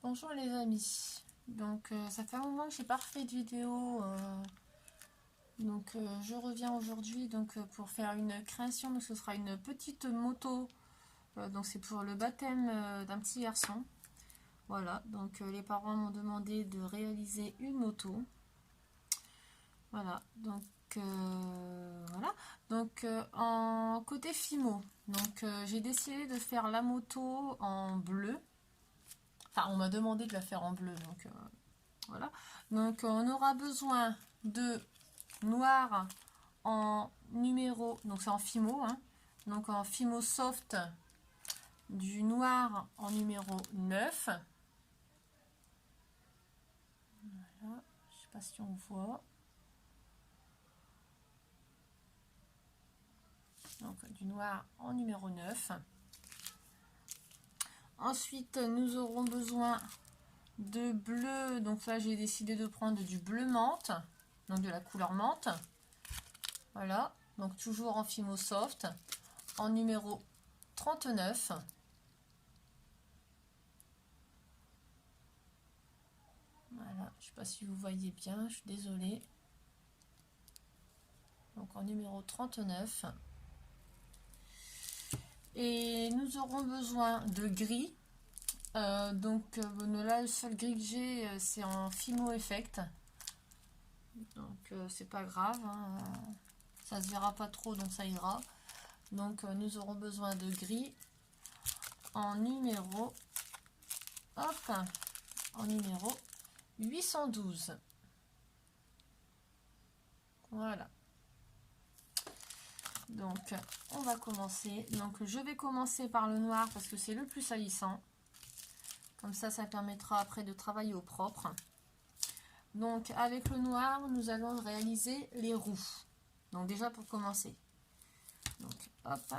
Bonjour les amis, donc ça fait un moment que j'ai pas refait de vidéo, je reviens aujourd'hui pour faire une création. Donc ce sera une petite moto, donc c'est pour le baptême d'un petit garçon. Voilà, donc les parents m'ont demandé de réaliser une moto. Voilà, en côté Fimo, j'ai décidé de faire la moto en bleu. Enfin, on m'a demandé de la faire en bleu, voilà. Donc on aura besoin de noir en numéro, donc c'est en Fimo, hein, donc en Fimo Soft, du noir en numéro 9. Voilà, je sais pas si on voit. Donc du noir en numéro 9. Ensuite, nous aurons besoin de bleu. Donc là, j'ai décidé de prendre du bleu menthe, donc de la couleur menthe. Voilà, donc toujours en Fimo Soft, en numéro 39. Voilà, je ne sais pas si vous voyez bien, je suis désolée. Donc en numéro 39. Et nous aurons besoin de gris. Là, le seul gris que j'ai, c'est en Fimo Effect. Donc c'est pas grave, hein, ça se verra pas trop, donc ça ira. Donc nous aurons besoin de gris en numéro, hop, en numéro 812. Voilà. Donc on va commencer. Donc je vais commencer par le noir parce que c'est le plus salissant. Comme ça permettra après de travailler au propre. Donc avec le noir, nous allons réaliser les roues. Donc déjà pour commencer. Donc hop.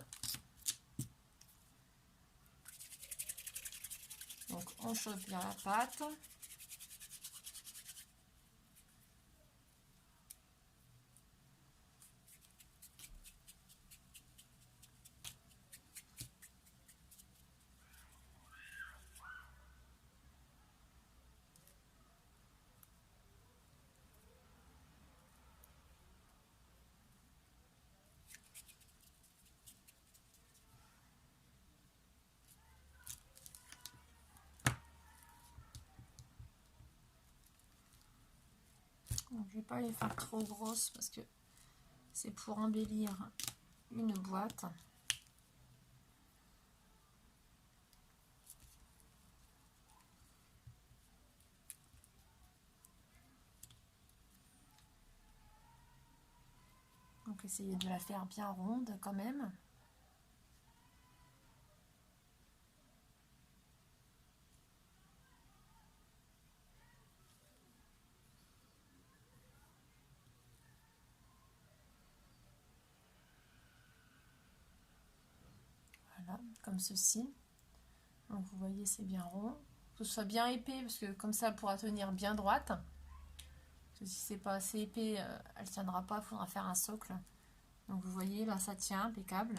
Donc on chauffe bien la pâte. Donc, je ne vais pas les faire trop grosses parce que c'est pour embellir une boîte. Donc essayez de la faire bien ronde quand même. Voilà, comme ceci. Donc vous voyez, c'est bien rond. Que ce soit bien épais parce que comme ça elle pourra tenir bien droite. Parce que si c'est pas assez épais, elle tiendra pas, il faudra faire un socle. Donc vous voyez, là ça tient, impeccable.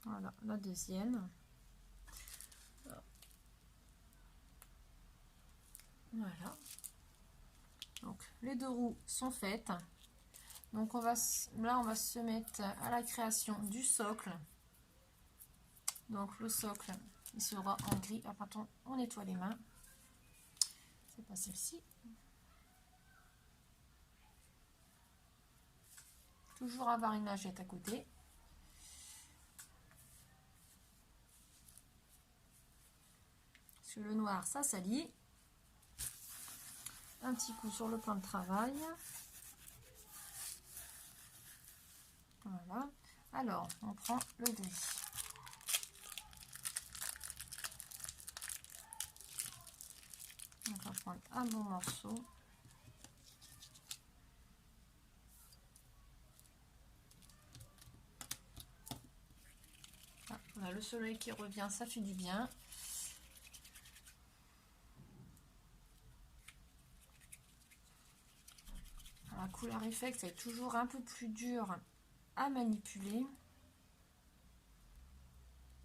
Voilà, la deuxième. Voilà. Donc les deux roues sont faites. Donc on va se mettre à la création du socle. Donc le socle, il sera en gris. Ah, pardon, on nettoie les mains. C'est pas celle-ci. Toujours avoir une lingette à côté. Sur le noir, ça salit. Un petit coup sur le plan de travail. Voilà. Alors, on prend le gris. On va prendre un bon morceau. Voilà, le soleil qui revient, ça fait du bien. La couleur effect est toujours un peu plus dure à manipuler.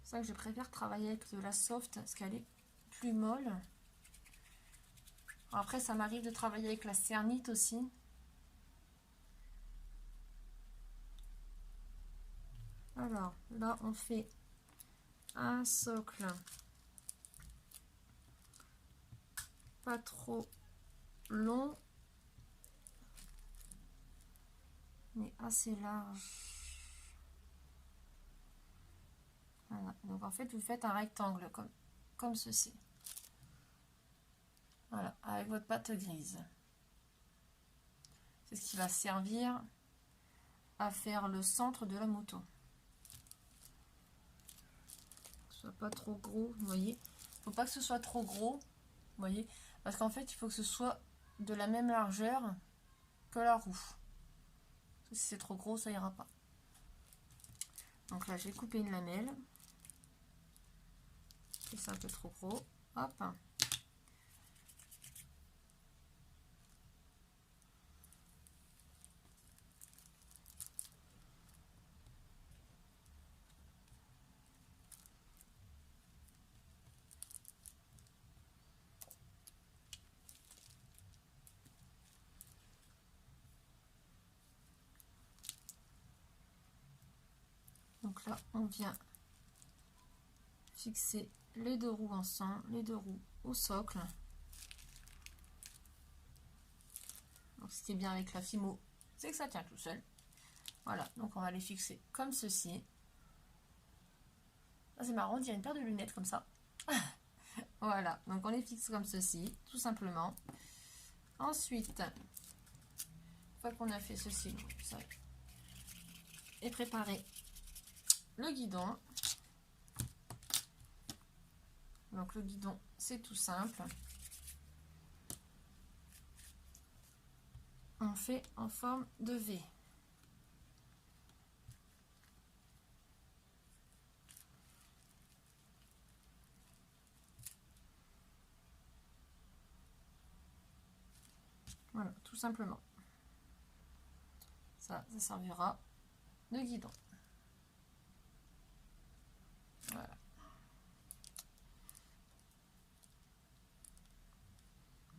C'est ça que je préfère travailler avec de la soft parce qu'elle est plus molle. Après, ça m'arrive de travailler avec la cernite aussi. Alors, là, on fait un socle pas trop long, mais assez large. Voilà. Donc, en fait, vous faites un rectangle comme ceci. Voilà, avec votre pâte grise. C'est ce qui va servir à faire le centre de la moto. Que ce soit pas trop gros, vous voyez. Faut pas que ce soit trop gros, vous voyez. Parce qu'en fait, il faut que ce soit de la même largeur que la roue. Si c'est trop gros, ça ira pas. Donc là, j'ai coupé une lamelle. Et c'est un peu trop gros. Hop. Donc là, on vient fixer les deux roues ensemble, les deux roues au socle. Donc ce qui est bien avec la Fimo, c'est que ça tient tout seul. Voilà, donc on va les fixer comme ceci. Ah, c'est marrant, on dirait une paire de lunettes comme ça. Voilà, donc on les fixe comme ceci, tout simplement. Ensuite, une fois qu'on a fait ceci, ça et préparé le guidon. Donc le guidon, c'est tout simple. On fait en forme de V. Voilà, tout simplement. Ça servira de guidon. Voilà.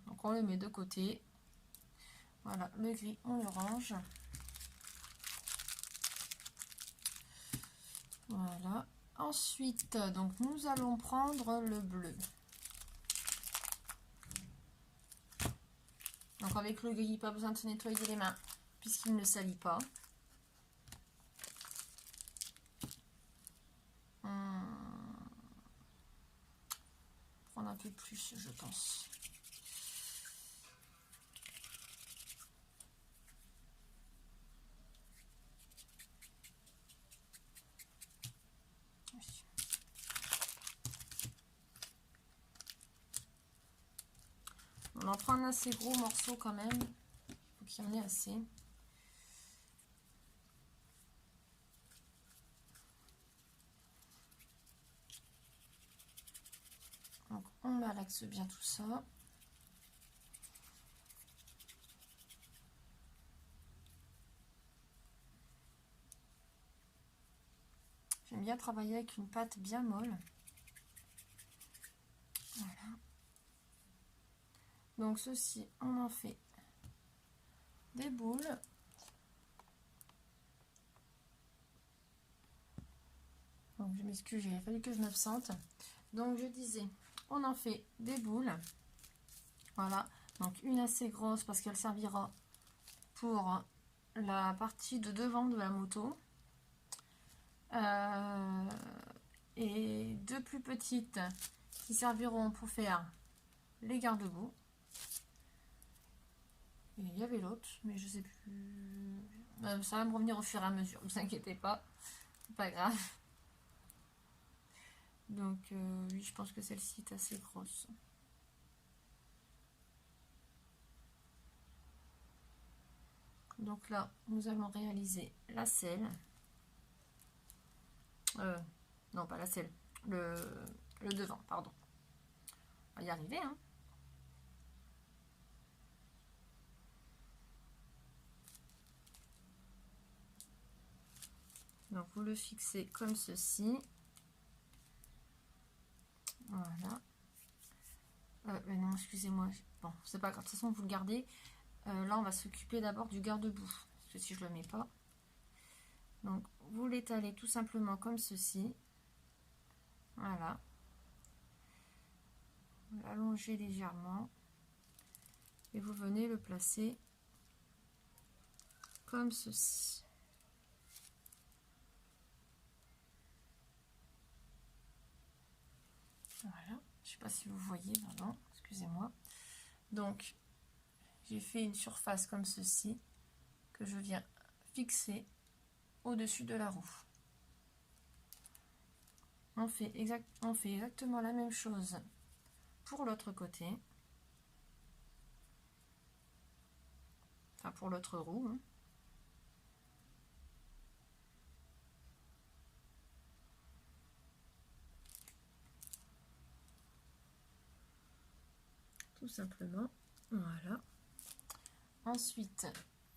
Donc on le met de côté. Voilà, le gris, on le range. Voilà. Ensuite, donc nous allons prendre le bleu. Donc avec le gris, pas besoin de se nettoyer les mains puisqu'il ne salit pas. Prendre un peu plus, je pense. On en prend un assez gros morceau quand même. Il faut qu'il y en ait assez. Donc on malaxe bien tout ça. J'aime bien travailler avec une pâte bien molle. Voilà. Donc ceci, on en fait des boules. Donc je m'excuse, il a fallu que je m'absente. Donc je disais, on en fait des boules. Voilà, donc une assez grosse parce qu'elle servira pour la partie de devant de la moto. Et deux plus petites qui serviront pour faire les garde-boue. Et il y avait l'autre, mais je sais plus. Ça va me revenir au fur et à mesure, ne vous inquiétez pas, c'est pas grave. Donc oui, je pense que celle-ci est assez grosse. Donc là, nous allons réaliser la selle. Non, pas la selle. Le devant, pardon. On va y arriver, hein. Donc, vous le fixez comme ceci. Voilà. Mais non, excusez-moi. Bon, c'est pas grave. De toute façon, vous le gardez. Là, on va s'occuper d'abord du garde-boue. Parce que si je le mets pas. Donc, vous l'étalez tout simplement comme ceci. Voilà. Vous l'allongez légèrement. Et vous venez le placer comme ceci. Voilà. Je sais pas si vous voyez, pardon. Excusez-moi. Donc, j'ai fait une surface comme ceci que je viens fixer au-dessus de la roue. On fait exactement la même chose pour l'autre côté. Enfin, pour l'autre roue. Hein. Tout simplement. Voilà. Ensuite,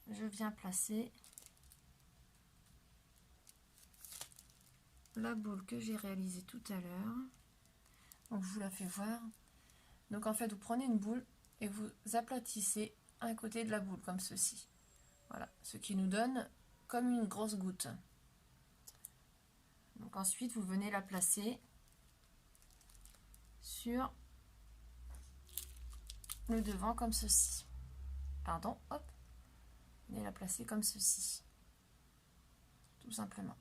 je viens placer la boule que j'ai réalisée tout à l'heure. Donc, je vous la fais voir. Donc, en fait, vous prenez une boule et vous aplatissez un côté de la boule, comme ceci. Voilà. Ce qui nous donne comme une grosse goutte. Donc, ensuite, vous venez la placer sur le devant, comme ceci. Pardon, hop. Vous venez la placer comme ceci. Tout simplement.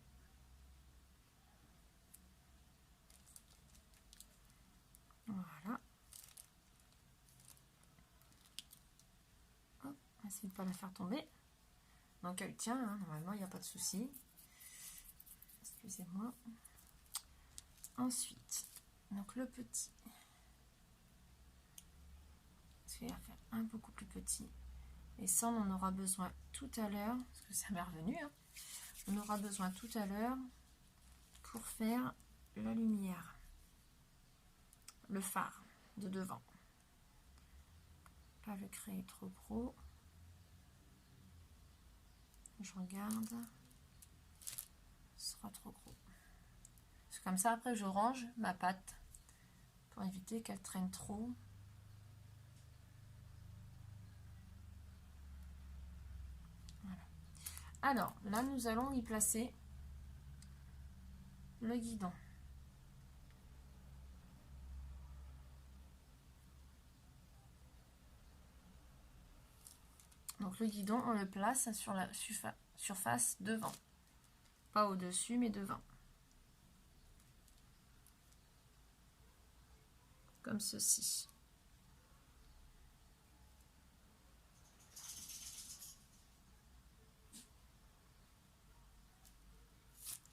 Voilà. Hop, essayez de ne pas la faire tomber. Donc elle tient, hein, normalement il n'y a pas de souci. Excusez-moi. Ensuite, donc le petit. Je vais faire un beaucoup plus petit. Et ça, on en aura besoin tout à l'heure, parce que ça m'est revenu. Hein. On aura besoin tout à l'heure pour faire la lumière. Le phare de devant. Pas le créer trop gros. Je regarde. Ce sera trop gros. Parce que comme ça, après, je range ma pâte pour éviter qu'elle traîne trop. Voilà. Alors, là, nous allons y placer le guidon. Donc, le guidon, on le place sur la surface devant. Pas au-dessus, mais devant. Comme ceci.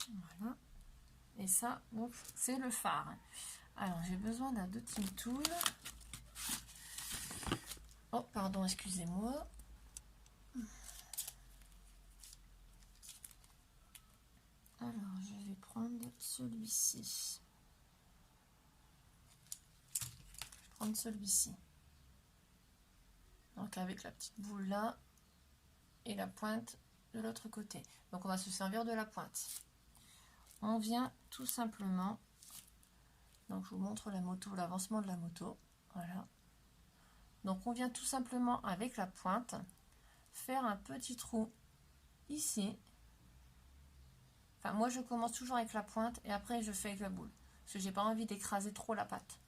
Voilà. Et ça, donc, c'est le phare. Alors, j'ai besoin d'un dotting tool. Oh, pardon, excusez-moi. Alors, je vais prendre celui-ci. Je vais prendre celui-ci. Donc, avec la petite boule là et la pointe de l'autre côté. Donc, on va se servir de la pointe. On vient tout simplement, donc je vous montre la moto, l'avancement de la moto, voilà. Donc on vient tout simplement avec la pointe faire un petit trou ici. Enfin moi je commence toujours avec la pointe et après je fais avec la boule, parce que j'ai pas envie d'écraser trop la pâte.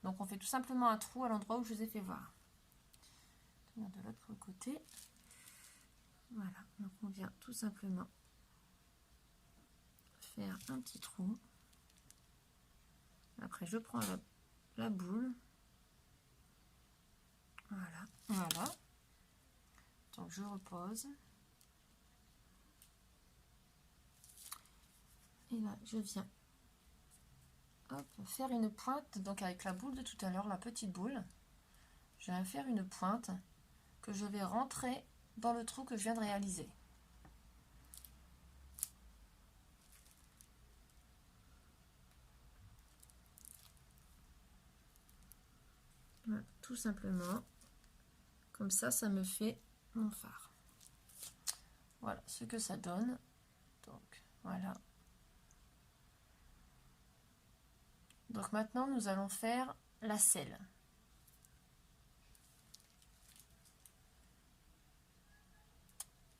Donc on fait tout simplement un trou à l'endroit où je vous ai fait voir. De l'autre côté, voilà, donc on vient tout simplement faire un petit trou. Après je prends la boule, voilà, donc je repose et là je viens faire une pointe, donc avec la boule de tout à l'heure, la petite boule, je vais faire une pointe que je vais rentrer dans le trou que je viens de réaliser. Voilà, tout simplement. Comme ça me fait mon phare. Voilà ce que ça donne. Donc, voilà. Donc maintenant, nous allons faire la selle.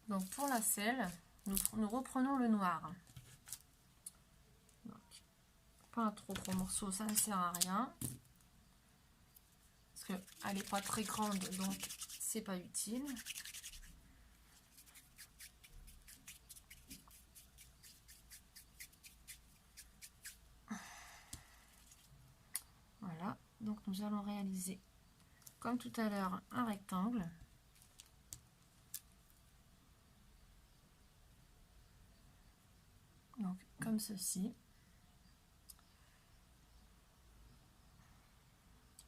Donc pour la selle, nous reprenons le noir. Donc, pas un trop gros morceau, ça ne sert à rien. Parce qu'elle n'est pas très grande, donc c'est pas utile. Voilà, donc nous allons réaliser, comme tout à l'heure, un rectangle. Donc comme ceci.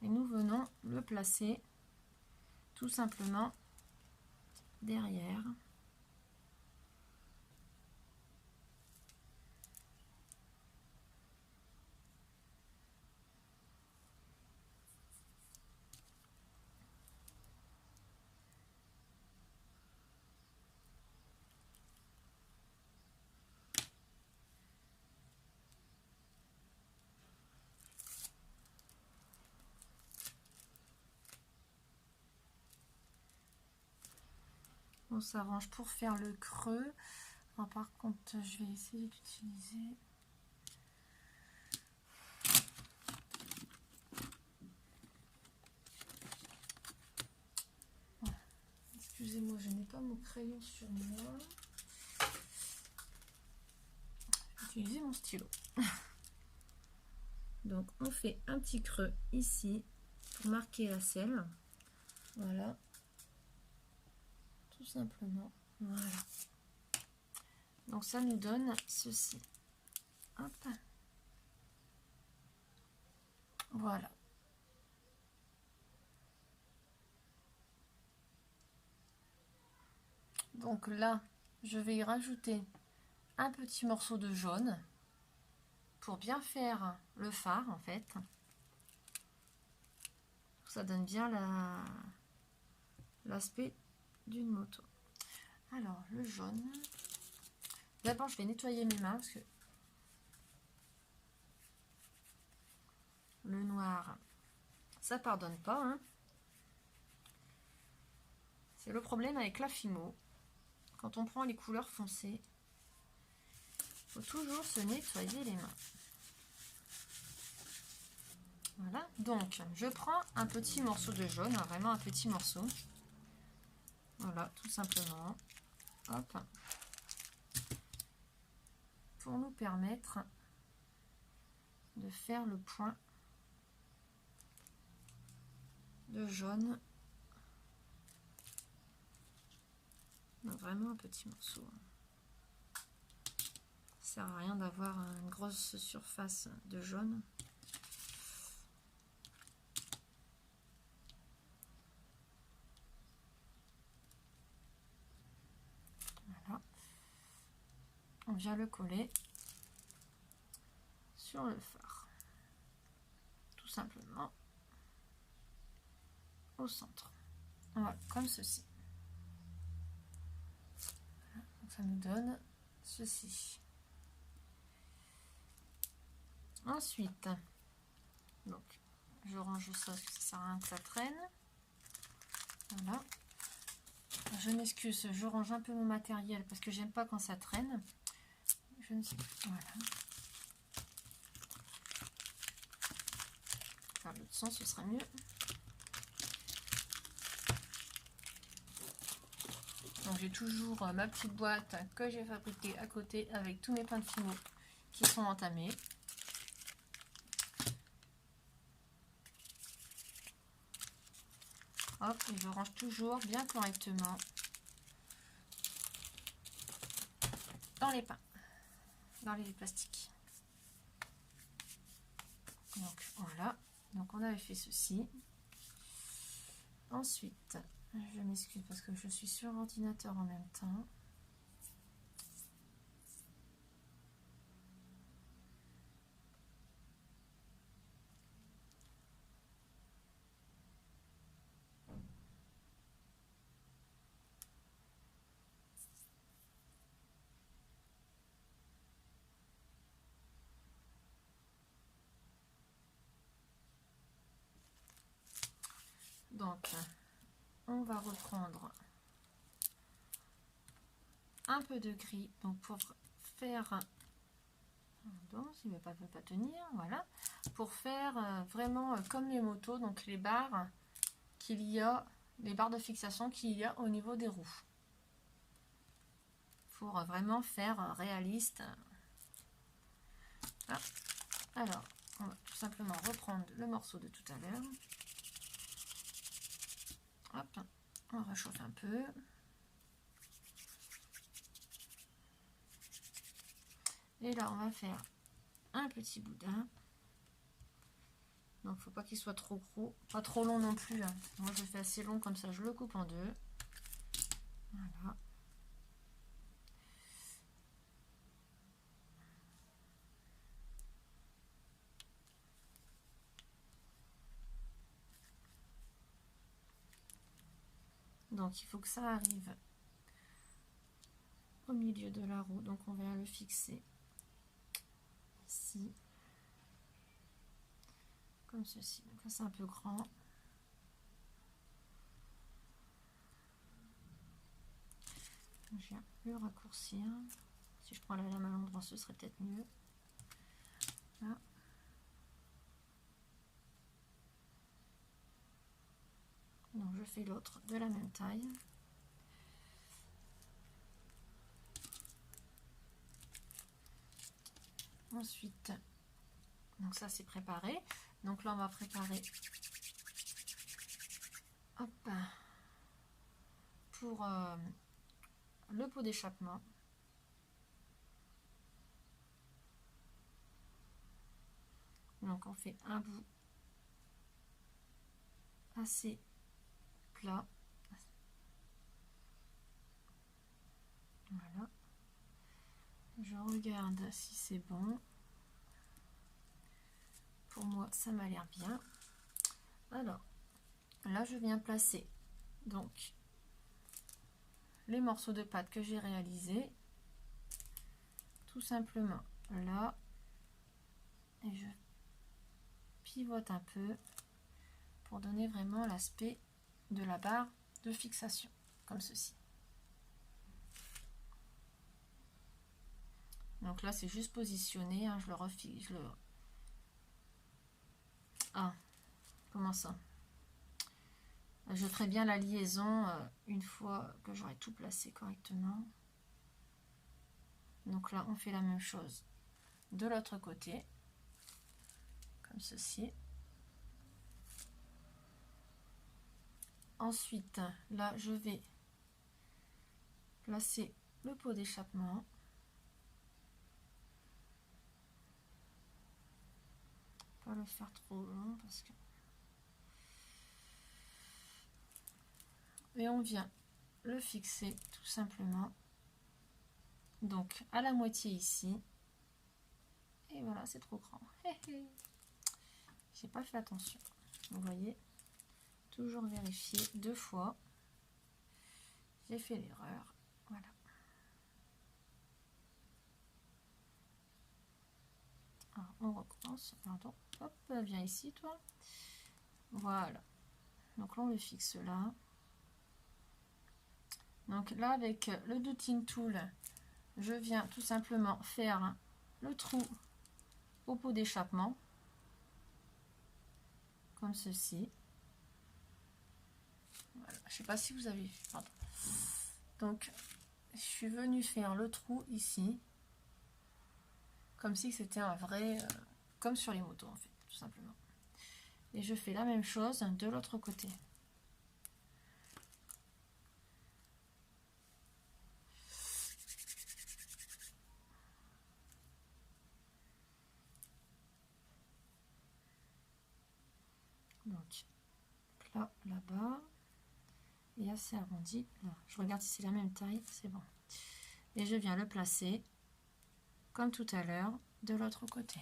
Et nous venons le placer tout simplement derrière. On s'arrange pour faire le creux. Alors, par contre, je vais essayer d'utiliser... Excusez-moi, je n'ai pas mon crayon sur moi. Je vais utiliser mon stylo. Donc, on fait un petit creux ici pour marquer la selle. Voilà. Tout simplement. Voilà. Donc, ça nous donne ceci. Hop. Voilà. Donc là, je vais y rajouter un petit morceau de jaune pour bien faire le phare en fait. Ça donne bien l'aspect d'une moto. Alors le jaune. D'abord je vais nettoyer mes mains parce que le noir, ça pardonne pas. Hein. C'est le problème avec la Fimo. Quand on prend les couleurs foncées, il faut toujours se nettoyer les mains. Voilà, donc je prends un petit morceau de jaune, vraiment un petit morceau. Voilà, tout simplement. Hop. Pour nous permettre de faire le point de jaune. Donc vraiment un petit morceau. Ça sert à rien d'avoir une grosse surface de jaune. Voilà. On vient le coller sur le phare. Tout simplement au centre. Voilà, comme ceci. Voilà, donc ça nous donne ceci. Ensuite, donc je range ça parce que ça sert à rien que ça traîne. Voilà. Je m'excuse, je range un peu mon matériel parce que j'aime pas quand ça traîne. Je ne sais plus. Voilà. Faire l'autre sens, ce sera mieux. Donc j'ai toujours ma petite boîte que j'ai fabriquée à côté avec tous mes pains de Fimo qui sont entamés. Hop, et je range toujours bien correctement dans les pains, dans les plastiques. Donc voilà, donc on avait fait ceci. Ensuite, je m'excuse parce que je suis sur l'ordinateur en même temps. Donc, on va reprendre un peu de gris, donc pour faire, pardon, s'il ne veut pas tenir, voilà, pour faire vraiment comme les motos, donc les barres qu'il y a, les barres de fixation qu'il y a au niveau des roues, pour vraiment faire réaliste. Ah. Alors, on va tout simplement reprendre le morceau de tout à l'heure. Hop, on réchauffe un peu. Et là, on va faire un petit boudin. Donc, faut pas qu'il soit trop gros, pas trop long non plus. Hein. Moi, je fais assez long, comme ça, je le coupe en deux. Voilà. Donc, il faut que ça arrive au milieu de la roue. Donc, on va le fixer ici. Comme ceci. Donc, là, c'est un peu grand. Je viens le raccourcir. Si je prends la lame à l'endroit, ce serait peut-être mieux. Là. Donc, je fais l'autre de la même taille. Ensuite, donc ça c'est préparé. Donc là on va préparer hop, pour le pot d'échappement. Donc on fait un bout assez plat. Voilà. Je regarde si c'est bon. Pour moi, ça m'a l'air bien. Alors, là, je viens placer donc les morceaux de pâte que j'ai réalisés. Tout simplement là. Et je pivote un peu pour donner vraiment l'aspect de la barre de fixation, comme ceci. Donc là, c'est juste positionné. Hein, je le refixe. Ah, comment ça? Je ferai bien la liaison une fois que j'aurai tout placé correctement. Donc là, on fait la même chose de l'autre côté, comme ceci. Ensuite, là, je vais placer le pot d'échappement. Pas le faire trop long parce que... Et on vient le fixer tout simplement. Donc à la moitié ici. Et voilà, c'est trop grand. J'ai pas fait attention. Vous voyez, toujours vérifier 2 fois. J'ai fait l'erreur. Voilà. Alors, on recommence. Pardon. Hop, viens ici, toi. Voilà. Donc là, on le fixe là. Donc là, avec le Dotting Tool, je viens tout simplement faire le trou au pot d'échappement. Comme ceci. Voilà. Je ne sais pas si vous avez vu. Pardon. Donc, je suis venue faire le trou ici. Comme si c'était un vrai... comme sur les motos, en fait, tout simplement. Et je fais la même chose de l'autre côté. Donc, là, là-bas. Et assez arrondi. Là. Je regarde si c'est la même taille. C'est bon. Et je viens le placer, comme tout à l'heure, de l'autre côté.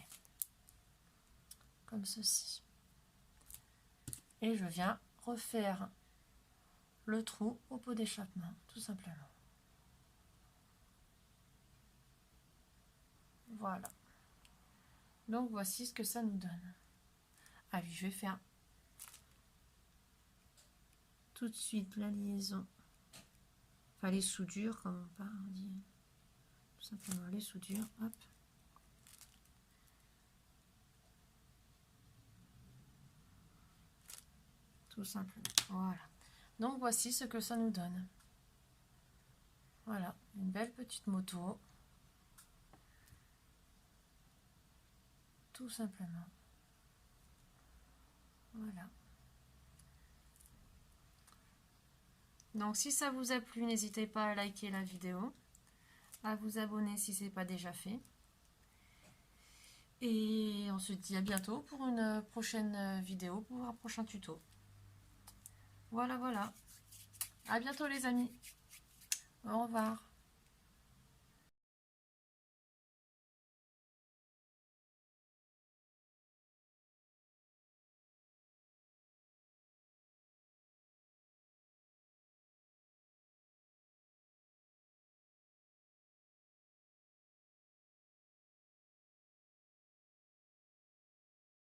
Comme ceci. Et je viens refaire le trou au pot d'échappement, tout simplement. Voilà. Donc voici ce que ça nous donne. Ah oui, je vais faire tout de suite la liaison. Enfin, les soudures, comme on dit. Tout simplement les soudures. Hop. Tout simplement. Voilà. Donc, voici ce que ça nous donne. Voilà. Une belle petite moto. Tout simplement. Voilà. Donc si ça vous a plu, n'hésitez pas à liker la vidéo, à vous abonner si ce n'est pas déjà fait. Et on se dit à bientôt pour une prochaine vidéo, pour un prochain tuto. Voilà, voilà. À bientôt les amis. Au revoir.